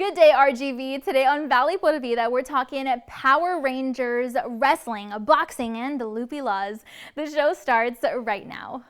Good day, RGV. Today on Valley Por Vida, we're talking Power Rangers, wrestling, boxing, and the loopy laws. The show starts right now.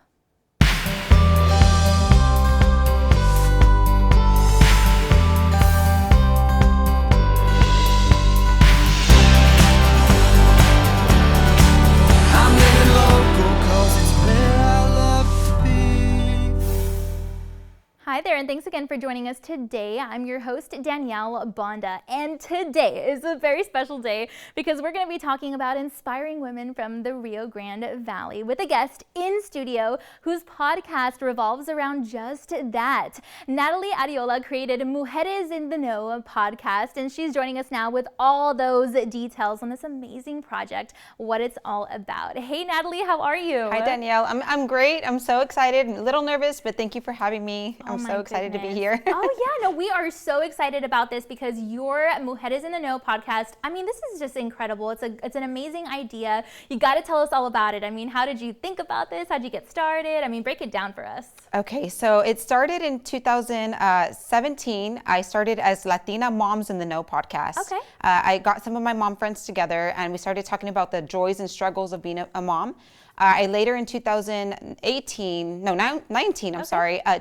Hi there, and thanks again for joining us today. I'm your host, Danielle Banda, and today is a very special day because we're going to be talking about inspiring women from the Rio Grande Valley with a guest in studio whose podcast revolves around just that. Natalie Adeola created Mujeres in the Know podcast, and she's joining us now with all those details on this amazing project, what it's all about. Hey, Natalie, how are you? Hi, Danielle. I'm great. I'm so excited. I'm a little nervous, but thank you for having me. I'm so excited to be here. Oh yeah, no, we are so excited about this because your Mujeres in the Know podcast, I mean, this is just incredible. It's an amazing idea. You got to tell us all about it. I mean, how did you think about this? How did you get started? I mean, break it down for us. Okay, so it started in 2017. I started as Latina Moms in the Know podcast. Okay. I got some of my mom friends together and we started talking about the joys and struggles of being a mom. I later in 19,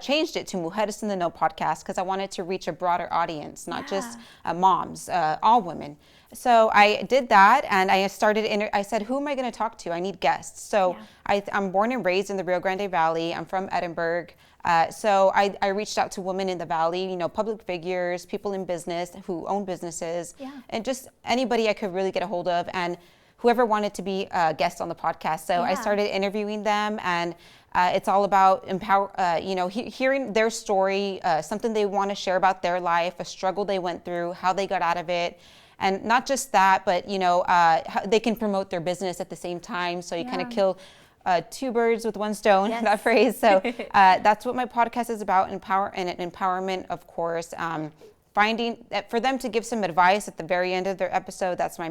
changed it to Mujeres in the Know podcast because I wanted to reach a broader audience, not just moms, all women. So I did that and I started, I said, who am I going to talk to? I need guests. So I'm born and raised in the Rio Grande Valley. I'm from Edinburgh. So I reached out to women in the Valley, you know, public figures, people in business who own businesses, and just anybody I could really get a hold of. And whoever wanted to be a guest on the podcast. So I started interviewing them, and it's all about hearing their story, something they want to share about their life, a struggle they went through, how they got out of it. And not just that, but, you know, how they can promote their business at the same time. So you kind of kill two birds with one stone, that phrase. So that's what my podcast is about, empowerment, of course. Finding that for them to give some advice at the very end of their episode. That's my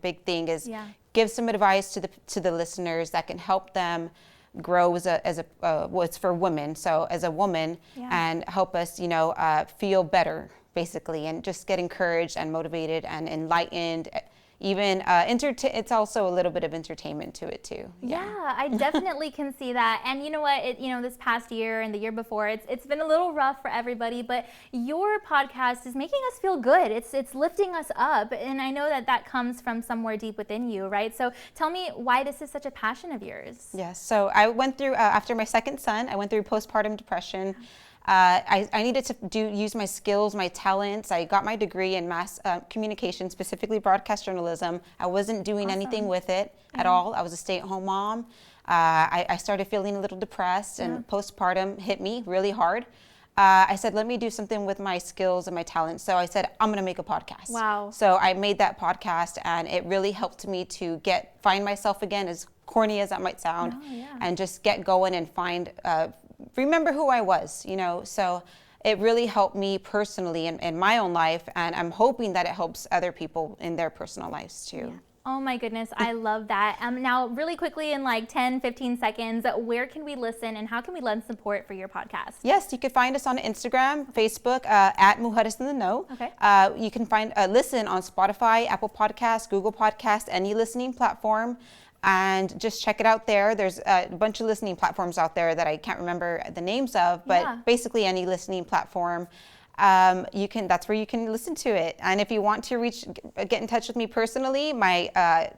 big thing is give some advice to the listeners that can help them grow as a it's for women. So as a woman and help us, you know, feel better basically, and just get encouraged and motivated and enlightened. Even it's also a little bit of entertainment to it too. Yeah, I definitely can see that. And you know what? This past year and the year before, it's been a little rough for everybody. But your podcast is making us feel good. It's lifting us up, and I know that comes from somewhere deep within you, right? So tell me why this is such a passion of yours. Yes. So I went through after my second son. I went through postpartum depression. I needed to use my skills, my talents. I got my degree in mass communication, specifically broadcast journalism. I wasn't doing anything with it at all. I was a stay-at-home mom. I started feeling a little depressed, and postpartum hit me really hard. I said, let me do something with my skills and my talents. So I said, I'm going to make a podcast. Wow. So I made that podcast, and it really helped me to find myself again, as corny as that might sound, and just get going and remember who I was, you know. So it really helped me personally in my own life, and I'm hoping that it helps other people in their personal lives too. Oh my goodness, I love that. Now, really quickly, in like 10, 15 seconds, where can we listen and how can we lend support for your podcast? Yes, you can find us on Instagram, Facebook, at Mujeres in the Know. Okay. You can listen on Spotify, Apple Podcasts, Google Podcasts, any listening platform. And just check it out there. There's a bunch of listening platforms out there that I can't remember the names of, but basically any listening platform, that's where you can listen to it. And if you want to get in touch with me personally, my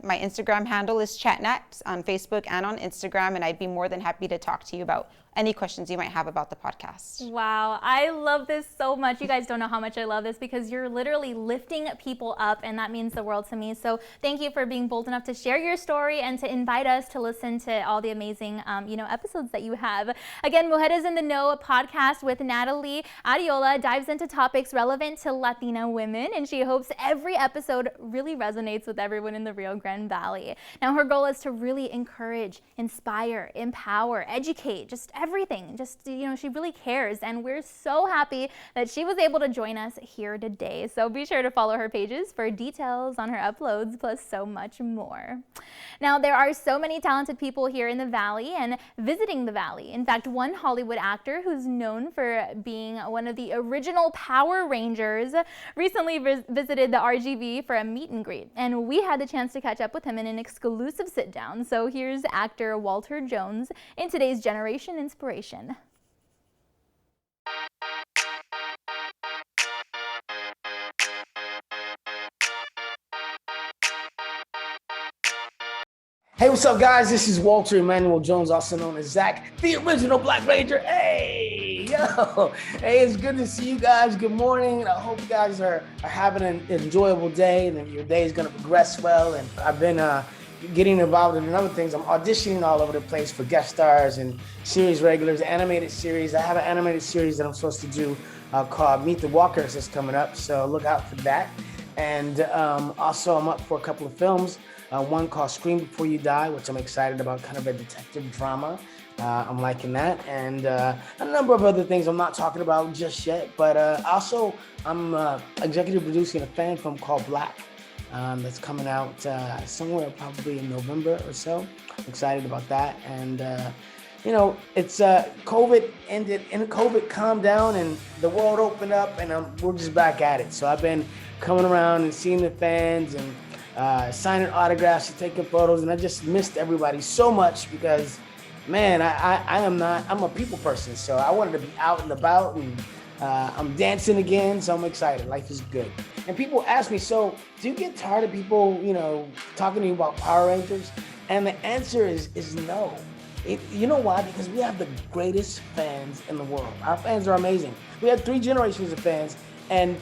Instagram handle is chatnat on Facebook and on Instagram, and I'd be more than happy to talk to you about any questions you might have about the podcast. Wow, I love this so much. You guys don't know how much I love this because you're literally lifting people up, and that means the world to me. So thank you for being bold enough to share your story and to invite us to listen to all the amazing episodes that you have. Again, Mujeres in the Know podcast with Natalie Adeola dives into topics relevant to Latina women, and she hopes every episode really resonates with everyone in the Rio Grande Valley. Now, her goal is to really encourage, inspire, empower, educate, just everything. She really cares, and we're so happy that she was able to join us here today. So be sure to follow her pages for details on her uploads, plus so much more. Now, there are so many talented people here in the Valley and visiting the Valley. In fact, one Hollywood actor who's known for being one of the original original Power Rangers, recently visited the RGV for a meet and greet, and we had the chance to catch up with him in an exclusive sit-down. So here's actor Walter Jones in today's Generation Inspiration. Hey, what's up, guys? This is Walter Emmanuel Jones, also known as Zach, the original Black Ranger. Hey, yo. Hey, it's good to see you guys. Good morning. I hope you guys are having an enjoyable day and that your day is going to progress well. And I've been getting involved in other things. I'm auditioning all over the place for guest stars and series regulars, animated series. I have an animated series that I'm supposed to do called Meet the Walkers that's coming up, so look out for that. And also I'm up for a couple of films. One called Scream Before You Die, which I'm excited about, kind of a detective drama. I'm liking that. And a number of other things I'm not talking about just yet. But also, I'm executive producing a fan film called Black that's coming out somewhere probably in November or so. I'm excited about that. And, you know, it's COVID ended and COVID calmed down and the world opened up and we're just back at it. So I've been coming around and seeing the fans and signing autographs and taking photos, and I just missed everybody so much because, man, I'm a people person, so I wanted to be out and about, and I'm dancing again, so I'm excited. Life is good. And people ask me, so do you get tired of people, you know, talking to you about Power Rangers? And the answer is no. You know why? Because we have the greatest fans in the world. Our fans are amazing. We have 3 generations of fans, and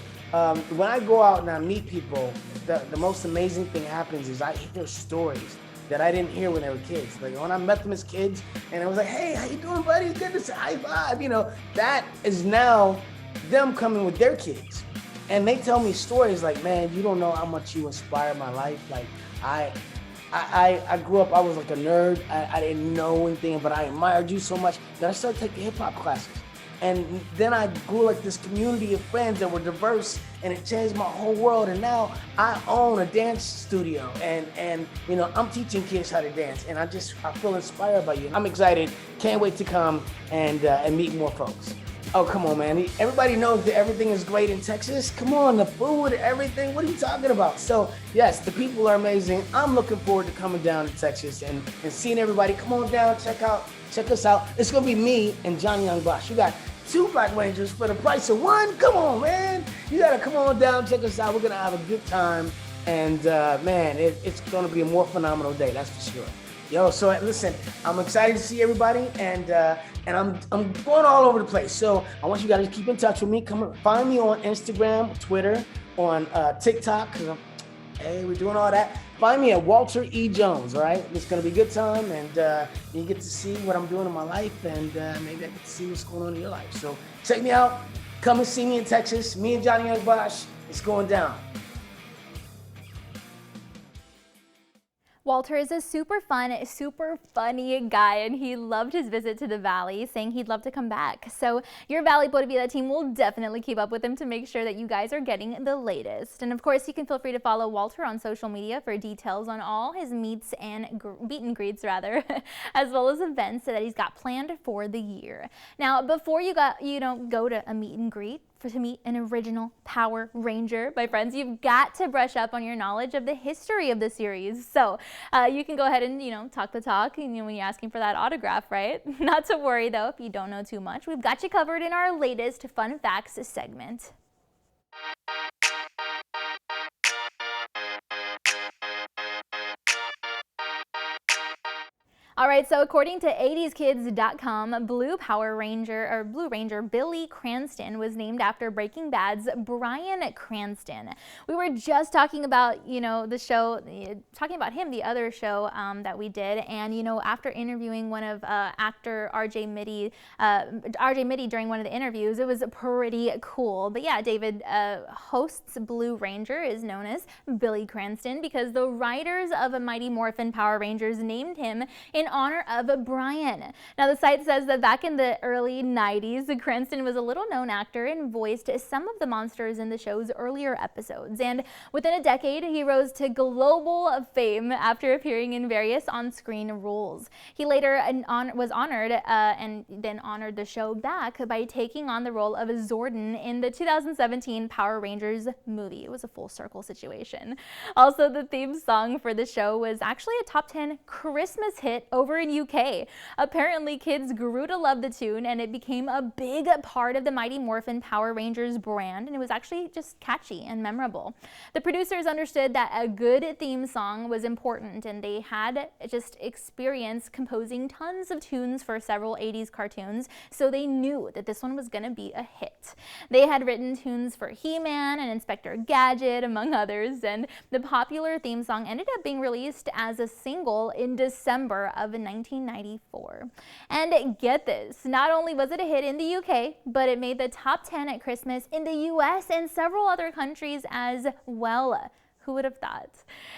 when I go out and I meet people, the most amazing thing happens is I hear stories that I didn't hear when they were kids. Like when I met them as kids and I was like, hey, how you doing, buddy? Good to say, high five. You know, that is now them coming with their kids. And they tell me stories like, man, you don't know how much you inspired my life. Like I grew up, I was like a nerd. I didn't know anything, but I admired you so much that I started taking hip hop classes. And then I grew like this community of friends that were diverse, and it changed my whole world. And now I own a dance studio, and you know, I'm teaching kids how to dance, and I feel inspired by you. I'm excited, can't wait to come and meet more folks. Oh, come on, man. Everybody knows that everything is great in Texas. Come on, the food, everything. What are you talking about? So, yes, the people are amazing. I'm looking forward to coming down to Texas and seeing everybody. Come on down, check us out. It's going to be me and Johnny Young Bosch. You got 2 Black Rangers for the price of 1. Come on, man. You got to come on down, check us out. We're going to have a good time. And, man, it's going to be a more phenomenal day, that's for sure. Yo, so listen, I'm excited to see everybody, and I'm going all over the place. So I want you guys to keep in touch with me. Come find me on Instagram, Twitter, on TikTok, because hey, we're doing all that. Find me at Walter E. Jones, all right? It's going to be a good time, and you get to see what I'm doing in my life, and maybe I get to see what's going on in your life. So check me out. Come and see me in Texas. Me and Johnny Young Bosch. It's going down. Walter is a super fun, super funny guy, and he loved his visit to the Valley, saying he'd love to come back. So your Valley Boa Vida team will definitely keep up with him to make sure that you guys are getting the latest. And of course, you can feel free to follow Walter on social media for details on all his meets and meet and greets, rather, as well as events that he's got planned for the year. Now, before you go to a meet and greet, to meet an original Power Ranger, my friends, you've got to brush up on your knowledge of the history of the series. So you can go ahead and, talk the talk when you're asking for that autograph, right? Not to worry, though, if you don't know too much. We've got you covered in our latest Fun Facts segment. All right, so according to 80skids.com, Blue Ranger Billy Cranston was named after Breaking Bad's Bryan Cranston. We were just talking about, the show, talking about him, the other show that we did, and, after interviewing one of actor RJ Mitty during one of the interviews, it was pretty cool. But yeah, David hosts Blue Ranger is known as Billy Cranston because the writers of Mighty Morphin Power Rangers named him in honor of Brian. Now, the site says that back in the early 90s, Cranston was a little-known actor and voiced some of the monsters in the show's earlier episodes. And within a decade, he rose to global fame after appearing in various on-screen roles. He later was honored and then honored the show back by taking on the role of Zordon in the 2017 Power Rangers movie. It was a full circle situation. Also, the theme song for the show was actually a top 10 Christmas hit over in UK. Apparently, kids grew to love the tune and it became a big part of the Mighty Morphin Power Rangers brand, and it was actually just catchy and memorable. The producers understood that a good theme song was important, and they had just experience composing tons of tunes for several 80s cartoons, so they knew that this one was going to be a hit. They had written tunes for He-Man and Inspector Gadget, among others, and the popular theme song ended up being released as a single in December of 1994. And get this, not only was it a hit in the UK, but it made the top 10 at Christmas in the US and several other countries as well. Who would have thought?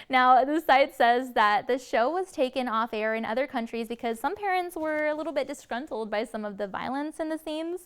Now, the site says that the show was taken off air in other countries because some parents were a little bit disgruntled by some of the violence in the scenes.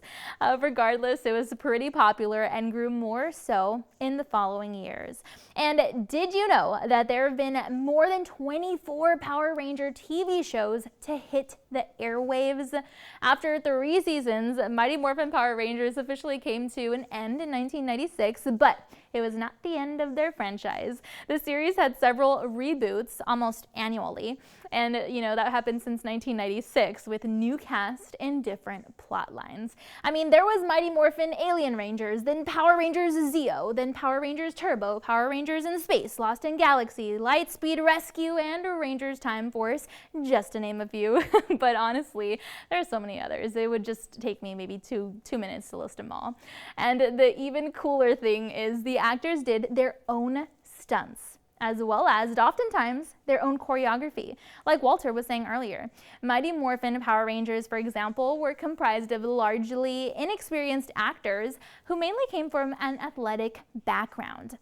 Regardless, it was pretty popular and grew more so in the following years. And did you know that there have been more than 24 Power Ranger TV shows to hit the airwaves? After 3 seasons, Mighty Morphin Power Rangers officially came to an end in 1996, but it was not the end of their franchise. The series had several reboots almost annually, and that happened since 1996 with new cast and different plot lines. I mean, there was Mighty Morphin Alien Rangers, then Power Rangers Zeo, then Power Rangers Turbo, Power Rangers in Space, Lost in Galaxy, Lightspeed Rescue, and Rangers Time Force, just to name a few. But honestly, there's so many others. It would just take me maybe two minutes to list them all. And the even cooler thing is the actors did their own stunts, as well as oftentimes their own choreography. Like Walter was saying earlier, Mighty Morphin Power Rangers, for example, were comprised of largely inexperienced actors who mainly came from an athletic background.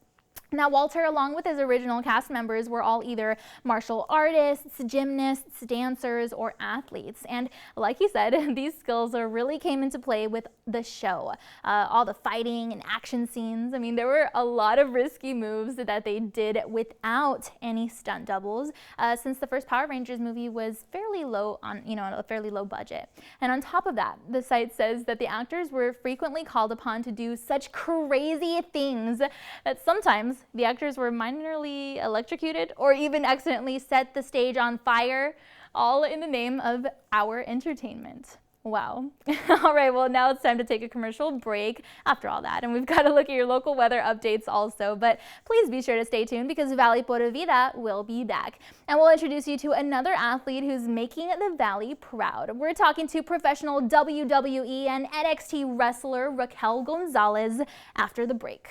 Now, Walter, along with his original cast members, were all either martial artists, gymnasts, dancers, or athletes. And like he said, these skills really came into play with the show. All the fighting and action scenes. I mean, there were a lot of risky moves that they did without any stunt doubles, since the first Power Rangers movie was fairly low on, a fairly low budget. And on top of that, the site says that the actors were frequently called upon to do such crazy things that sometimes the actors were minorly electrocuted or even accidentally set the stage on fire, all in the name of our entertainment. Wow. All right, well, now it's time to take a commercial break after all that, and we've got to look at your local weather updates also, but please be sure to stay tuned because Valley por Vida will be back. And we'll introduce you to another athlete who's making the Valley proud. We're talking to professional WWE and NXT wrestler Raquel Gonzalez after the break.